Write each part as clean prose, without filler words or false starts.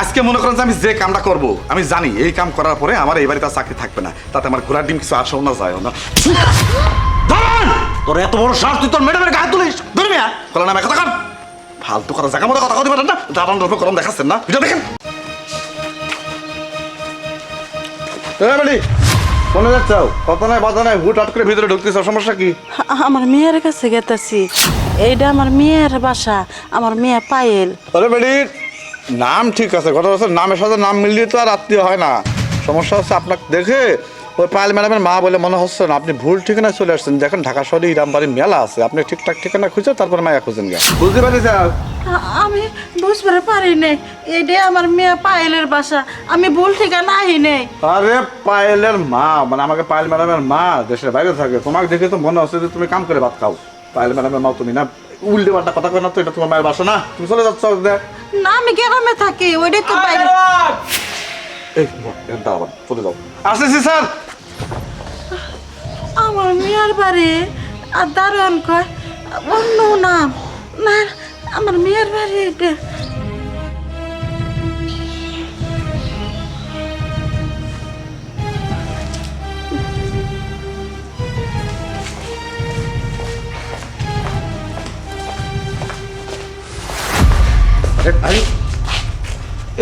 আজকে মনে করেন যে আমি যে কামটা করব আমি জানি এই কাম করার পরে আমার এই বাড়িতে আর চাকরি থাকবে না, তাতে আমার ঘোড়ার ডিম কিছু আসেও না যায়ও না। দাঁড়ান! তোর এত বড় সাহস, তুই তোর ম্যাডামের গায়ে তুলিস? ধরে মিয়া বলে না কথা কান ফালতু কথা জায়গা মতো কথা কথা পারেন না, দাঁড়ান রকম করম দেখাচ্ছেন না, ভিডিও দেখেন। মনে যাচ্ছাও কথা নাই বাধা নাই, হুট হাট করে ভিতরে ঢুকতেছ, সমস্যা কি? আমার মেয়ের কাছে গেতেছি, এইটা আমার মেয়ের বাসা, আমার মেয়ে পায়েল। আরে বেডির নাম ঠিক আছে, কথা হচ্ছে নামের সাথে নাম মিলিয়ে তো আর আত্মীয় হয় না। সমস্যা হচ্ছে আপনাকে দেখে ওই পায়েল ম্যাডামের মা বলে মনে হচ্ছে না, আপনি ভুল ঠিকানায় চলে আসছেন। দেখেন ঢাকা শহরে ইরামবাড়ির মেলা আছে, আপনি ঠিকঠাক ঠিকানা খুঁজে তারপরে মায়া খুঁজেন গে, বুঝতে পারি স্যার? আমি বুঝতে পারি নাই এইটাই আমার মেয়ে পায়েলের বাসা, আমি ভুল ঠিকানা আহি নেই। আরে পায়েলের মা মানে আমাকে পায়েল ম্যাডামের মা দেশের বাইরে থাকে, তোমাকে দেখে তো মনে হচ্ছে যে তুমি কাম করে ভাত খাও। পায়েল ম্যাডামের মা তুমি না, উল্টে পাল্টা কথা কয় না তো, এটা তোমার মায়ের বাসা না, তুমি চলে যাচ্ছ। না আমি গ্রামে থাকি, ওইটাই তো বাইরে। এই দাঁড়াবেন, চলে যাও। আসতেছি স্যার। আমার মেয়ের বাড়ি আর দারোয়ান কয় অন্য নাম। না আমার মেয়ের বাড়ি এটা।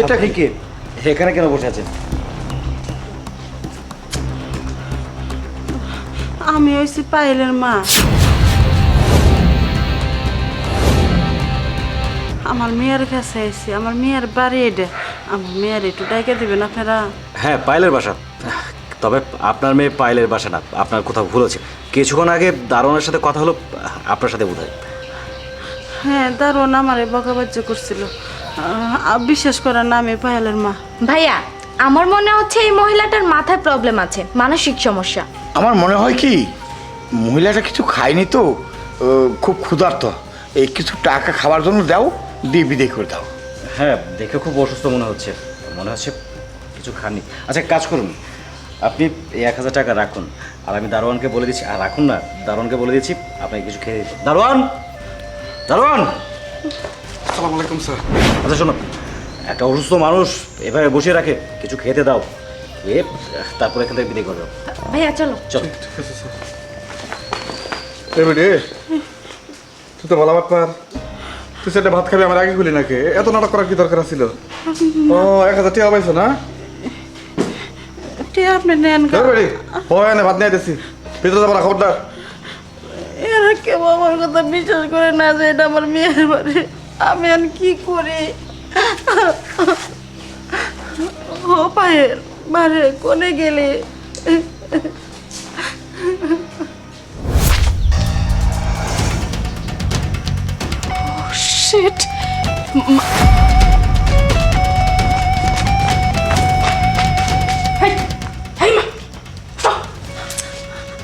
এটা কি এখানে কেন বসে আছেন? আমি হইছি পায়েলের মা। আমার মেয়ের কাছে আইছি, আমার মেয়ের বাড়ি এটা। আমার মেয়ের একটু ডাইকে দিবেন আপনারা? হ্যাঁ, পায়েলের বাসা। তবে আপনার মেয়ে পায়েলের বাসা না, আপনার কোথাও ভুল আছে। কিছুক্ষণ আগে দারোয়ানের সাথে কথা হলো, আপনার সাথে বোধ হয়। হ্যাঁ, দারোয়ান আমারে বকাবাজ্য করছিল। বিশ্বাস করেন না, আমি পায়েলের মা। ভাইয়া, আমার মনে হচ্ছে এই মহিলাটার মাথায় প্রবলেম আছে, মানসিক সমস্যা। আমার মনে হয় কি মহিলাটা কিছু খায়নি তো, খুব ক্ষুধার্ত, এই কিছু টাকা খাবার জন্য দাও, দিয়ে বিদায় করে দাও। হ্যাঁ, দেখে খুব অসুস্থ মনে হচ্ছে কিছু খাননি। আচ্ছা, কাজ করুন, আপনি এই 1000 টাকা রাখুন, আর আমি দারোয়ানকে বলে দিচ্ছি। আর রাখুন না, দারোয়ানকে বলে দিচ্ছি আপনাকে কিছু খেয়ে দিত। দারোয়ান, দারোয়ান! আসসালামু আলাইকুম স্যার। আচ্ছা শোনো, একটা অসুস্থ মানুষ এভাবে বসিয়ে রাখে, কিছু খেতে দাও, খেয়ে তারপর এখান থেকে বিদায় করে দাও। ভাইয়া চলো। চলো। এবারে তুই তো বলা ব্যাপার, তুই সেটা ভাত খাবি আমার আগে খুলি নাকি? এত নাটক করার কি দরকার ছিল? ও 1000 টাকা পাইছো না? ঠিক আপনি নেন। এবারে হয় না, ভাত নিয়ে আইতেছি, ভিতরে যাবো না, খবরদার। এরা কেউ আমার কথা বিশ্বাস করে না যে এটা আমার মেয়ের বাড়ি। আমি আর কি করি? ও পায়ের বাড়ি কোনে গেলে? শিট।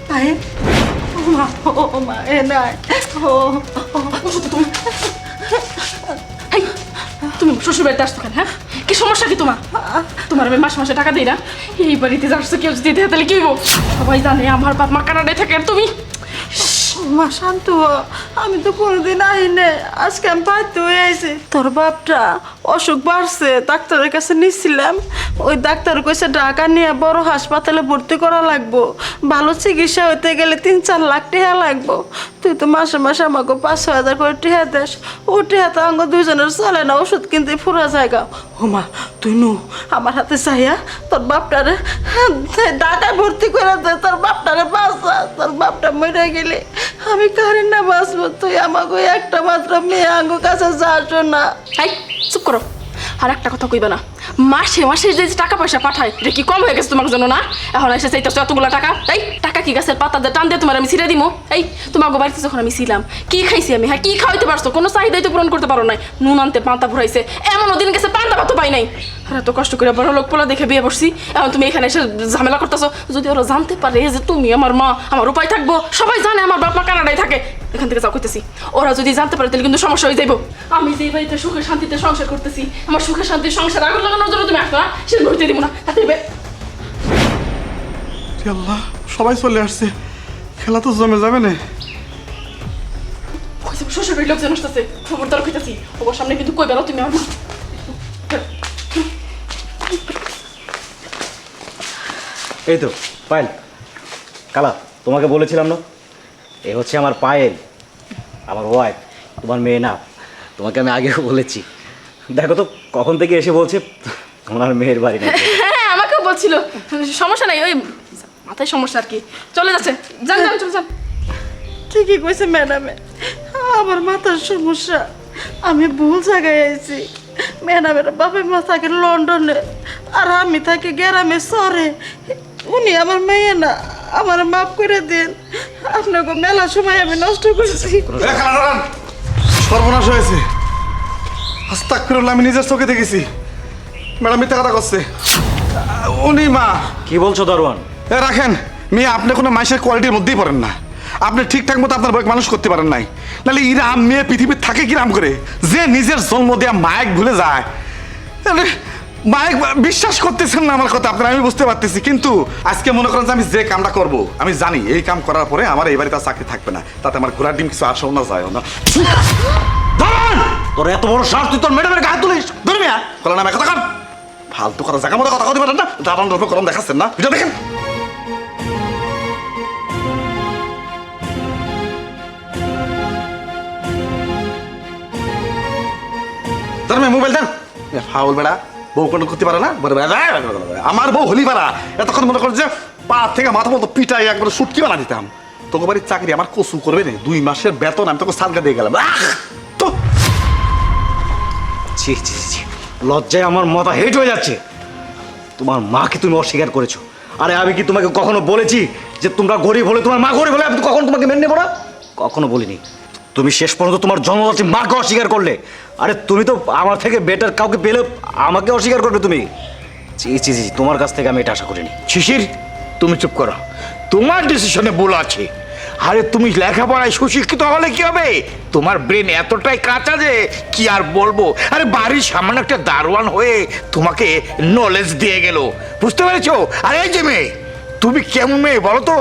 পায়ের ও মা এ নাই। তুমি শ্বশুর বাড়িতে আসতো কেন? হ্যাঁ, কি সমস্যা কি তোমার? তোমার আমি মাসে মাসে টাকা দিই না? এই বাড়িতে যাচ্ছ, কেউ যদি দেয় তাহলে কি হইব? সবাই জানে আমার বাপ মা কানাডায় থাকে, আর তুমি? মা শান্ত হ, আমি তো কোনোদিন আইনে, আজকে আমি বাধ্য হয়ে আইছি। তোর বাপটা অসুখ বাড়ছে, ডাক্তারের কাছে নিচ্ছিলাম। ওই ডাক্তার কইছে ঢাকা নিয়ে বড় হাসপাতালে ভর্তি করা লাগবো, ভালো চিকিৎসা হইতে গেলে 3-4 লাখ টাকা লাগবো। তুই তো মাসে মাসে আমাকে 5-6 হাজার করে টাকা দেস, ও টাকা তো আঙ্গ দুজনের চলে না, ওষুধ কিনতে পুরা জায়গা। ও মা তুই নু আমার হাতে চাইয়া তোর বাপটারে ঢাকায় ভর্তি করে দে, তোর বাপটারে বাঁচা। তোর বাপটা মরে গেলে আমি কারেন না বাঁচবো, তুই আমাকে একটা মাত্র মেয়ে আঙ্গু কাছে যাস না। এই চুপ করো, আর একটা কথা কইবা না। মাসে মাসে যে টাকা পয়সা পাঠায়, এটা কি কম হয়ে গেছে তোমার জন্য না? এখন এসে চাইতেছো এতগুলো টাকা? এই টাকা কি গাছের পাতা দিয়ে টান দিয়ে তোমার আমি ছিঁড়ে দিমো? এই তোমার বাড়িতে যখন আমি ছিলাম, কি খাইছি আমি? হ্যাঁ, কি খাওয়াইতে পারছো? কোনো চাহিদাই তো পূরণ করতে পারো নাই। নুন আনতে পান্তা ফুরাইছে, এমনও দিন গেছে পান্তা ভাতও পাই নাই। আর এত কষ্ট করে বড় লোক পোলা দেখে বিয়ে বসছি, এখন তুমি এখানে এসে ঝামেলা করতেছো। যদি ওরা জানতে পারে যে তুমি আমার মা, আমার উপায় থাকবো। সবাই জানে আমার বাপ মা কানাডায় থাকে, এখান থেকে যাও কইতেছি। ওরা যদি জানতে পারে তাহলে কিন্তু সমস্যা হয়ে যাইব। আমি যে বাড়িতে সুখে শান্তিতে সংসার করতেছি, আমার সুখে শান্তির সংসার আগুন লাগানোর জন্য তুমি আসো না, সে ঘুরতে দিব না। তাতে আল্লাহ, সবাই চলে আসছে, খেলা তো জমে যাবে না। শ্বশুর বাড়ির লোকজন আসতেছে, খবরদার কইতেছি। ওর সামনে কিন্তু কইবে না তুমি আমার মা। এই তো পায়েল, কালা, তোমাকে বলেছিলাম না, এ হচ্ছে আমার পায়েল, আমার ওয়াইফ, তোমার মেয়ে না। তোমাকে আমি আগেও বলেছি। দেখো তো কখন থেকে এসে বলছে ওনার মেয়ের বাড়ি না। হ্যাঁ আমাকেও বলছিল, সমস্যা নাই, ওই মাথায় সমস্যা আর কি, চলে যাচ্ছে, যান যান চলে যান। ঠিকই কইছে ম্যাডামে, আমার মাথার সমস্যা, আমি ভুল জায়গায় আইছি। ম্যাডামের বাপের মা থাকে লন্ডনে আর আমি থাকি গ্রামে শহরে। উনি আমার মেয়ে না, আমার মাফ করে দেন। আপনাকে মেলা সময় আমি নষ্ট করেছি। সর্বনাশ হয়েছে। আস্তাগফিরুল্লাহ, আমি নিজের চোখে দেখেছি। ম্যাডাম মিথ্যা কথা করছে। উনি মা। কি বলছো দারোয়ান? রাখেন মেয়ে, আপনি কোনো মানুষের কোয়ালিটির মধ্যেই পড়েন না। আপনি ঠিকঠাক মতো আপনার বয়স মানুষ করতে পারেন নাই। নাহলে ইরাম মেয়ে পৃথিবীর থাকে কিরাম করে, যে নিজের জন্ম দেয়া মায়েক ভুলে যায়। আরে, মায়েক বিশ্বাস করতেছেন না আমার কথা আপনারা, আমি বুঝতে পারতেছি। কিন্তু আজকে মনে করেন যে আমি যে কামটা করব, আমি জানি এই কাম করার পরে আমার এই বাড়িতে আর চাকরি থাকবে না। তাতে আমার ঘোড়ার ডিম কিছু আসেও না, যায় না। দারোয়ান, তোর এত বড় সাহস, তুই তোর ম্যাডামের গায়ে তুলিস? ধরবি না বলো না, আমি কথা কম ফালতু কথা জায়গা মতো কথা বলতে পারেন না। দারুণ দ্রব্য করম দেখাচ্ছেন না, এটা দেখেন। মোবাইল দেন, ফাউল বেড়া, বউ কোনো করতে পারে না। আমার বউ হলি পারা, এতক্ষণ মনে করে যে পা থেকে মাথা মতো পিটাই একবার সুটকি বানা দিতাম। তোকে বাড়ির চাকরি আমার কসু করবে না, 2 মাসের বেতন আমি তোকে সালকা দিয়ে গেলাম। তো ছি ছি ছি, লজ্জায় আমার মাথা হেট হয়ে যাচ্ছে। তোমার মাকে তুমি অস্বীকার করেছো। আরে আমি কি তোমাকে কখনো বলেছি যে তোমরা গরিব হলে, তোমার মা গরিব হলে আমি কখনো তোমাকে মেনে নেবো না? কখনো বলিনি। তুমি শেষ পর্যন্ত তোমার জন্মদাত্রী মাকে অস্বীকার করলে। আরে তুমি তো আমার থেকে বেটার কাউকে পেলে আমাকে অস্বীকার করবে তুমি? ছি ছি ছি, তোমার কাছ থেকে আমি এটা আশা করিনি। শিশির, তুমি চুপ করো, তোমার ডিসিশনে ভুল আছে। আরে তুমি লেখাপড়ায় সুশিক্ষিত হলে কি হবে? তোমার ব্রেন এতটাই কাঁচা যে কি আর বলবো। আরে বাড়ির সামান্য একটা দারোয়ান হয়ে তোমাকে নলেজ দিয়ে গেল, বুঝতে পেরেছো? আরে এই যে মেয়ে, তুমি কেমন মেয়ে বলো তো?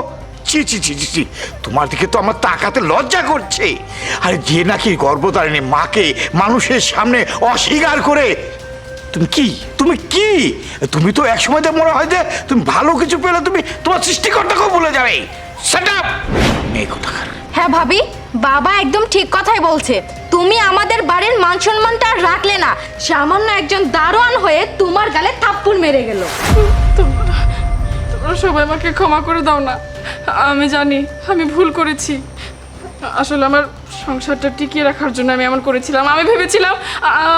ছি ছি ছি ছি ছি, তোমার দিকে তো আমার তাকাতে লজ্জা করছে। আরে যে নাকি গর্ভধারিণী মাকে মানুষের সামনে অস্বীকার করে, তুমি কি তুমি তো একসময় তো মনে হয় যে তুমি ভালো কিছু পেলে তুমি তোমার সৃষ্টিকর্তাকেও ভুলে যাবে। শাট আপ মেয়ে কোথাকার। হ্যাঁ ভাবি, বাবা একদম ঠিক কথাই বলছে। তুমি আমাদের বাড়ির মান সম্মানটা আর রাখলে না, সামান্য একজন দারোয়ান হয়ে তোমার গালে থাপ্পড় মেরে গেল। তোমরা সবাই আমাকে ক্ষমা করে দাও না। আমি জানি আমি ভুল করেছি। আসলে আমার সংসারটা টিকিয়ে রাখার জন্য আমি এমন করেছিলাম। আমি ভেবেছিলাম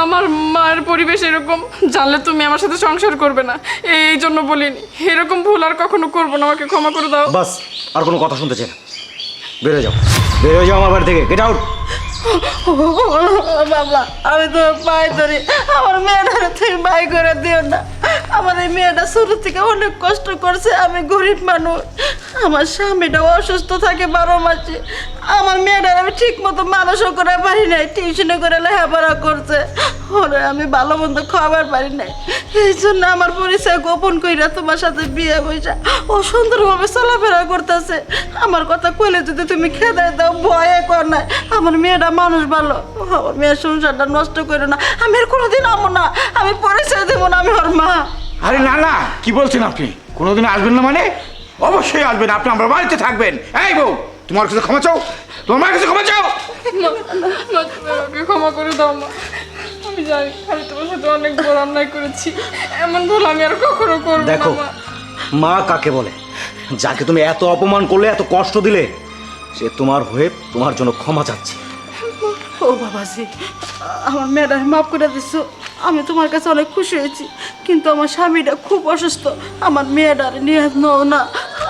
আমার মায়ের পরিবেশ এরকম, জানলে তুমি আমার সাথে সংসার করবে না, এই জন্য বলিনি। এরকম ভুল আর কখনো করবো না, আমাকে ক্ষমা করে দাও। বাস, আর কোনো কথা শুনতে চাই না। বের হয়ে যাও, বের হয়ে যাও আমার বাড়ি থেকে, গেট আউট। বাবা, আমি তো পায়ে ধরি, আমার মেয়েটারে তুমি বাই করে দিও না। আমার এই মেয়েটা শুরু থেকে অনেক কষ্ট করছে। আমি গরিব মানুষ, আমার স্বামীটা অসুস্থ থাকে 12 মাসে। আমার মেয়েটার আমি ঠিক মতো মানুষও করে পারি নাই, টিউশনে করে লেখাপড়া করছে, ওরে আমি ভালো মন্দ খাবার পারি নাই। এই জন্য আমার পরিচয় গোপন কইরা তোমার সাথে বিয়ে বইসা ও সুন্দরভাবে চলাফেরা করতেছে। আমার কথা কইলে যদি তুমি খেদাই দাও, ভয়ে কর নাই। আমার মেয়েটা মানুষ ভালো, আমার মেয়ের সংসারটা নষ্ট করো না। আমি আর কোনোদিন আমো না, আমি পরিচয় দেবো না, আমি ওর মা। আরে না না, কি বলছেন আপনি? কোনোদিন আসবেন না মানে? অবশ্যই আসবেন, আপনি আমার বাড়িতে থাকবেন। এই বউ, তোমার কাছে ক্ষমা চাও, তোমার মায়ের কাছে ক্ষমা চাও। আমাকে ক্ষমা করে দাও মা। আমি জানি আমি তোমার সাথে অনেক বড় অন্যায় করেছি, এমন ভুল আমি আর কখনো করবো না দেখো, মা। মা কাকে বলে? যাকে তুমি এত অপমান করলে, এত কষ্ট দিলে, সে তোমার হয়ে তোমার জন্য ক্ষমা চাচ্ছে। ও বাবাজি, আমার মেয়েটা মাফ করে দিছো, আমি তোমার কাছে অনেক খুশি হয়েছি। কিন্তু আমার স্বামীটা খুব অসুস্থ, আমার মেয়েটার নিয়ে নও না।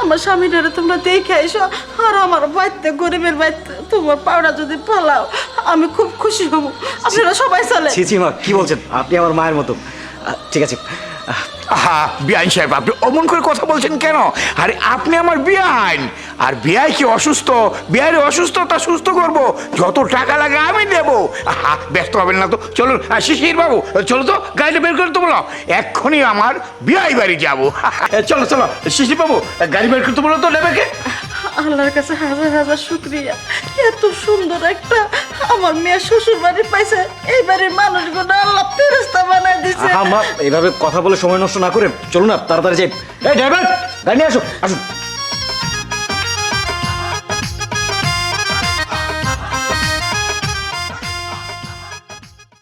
আমার স্বামীটারে তোমরা দেখে এসো, আর আমার বাড়িতে, গরিবের বাড়িতে তোমার পাউডা যদি পালাও, আমি খুব খুশি হব। আপনারা সবাই চলে। ছি ছি মা, কি বলছেন? আপনি আমার মায়ের মতো। ঠিক আছে। আহা বিআইন সাহেব, আপনি অমন করে কথা বলছেন কেন? আরে আপনি আমার বিআইন, আর বিআই কি অসুস্থ? বিআইয়ের অসুস্থতা সুস্থ করব, যত টাকা লাগে আমি দেব। আহা ব্যস্ত হবেন না তো, চলুন। শিশির বাবু, চলো তো, গাড়িটা বের করে তো বলো, এক্ষুনি আমার বিআই বাড়ি যাবো। চলো চলো শিশির বাবু, গাড়ি বের করতে বলো তো, নেবে কে? আল্লাহর কাছে হাজার হাজার শুক্রিয়া, এত সুন্দর একটা আমার মেয়ে শ্বশুর বাড়ি পাইছে। এই বাড়ির মানুষগুলো আল্লাহ ফেরেশতা বানাই দিছে। মা, এইভাবে কথা বলে সময় নষ্ট না করে চলুন না, তাড়াতাড়ি যাই। এই ড্রাইভার, গাড়ি নিয়ে আসুন আসুন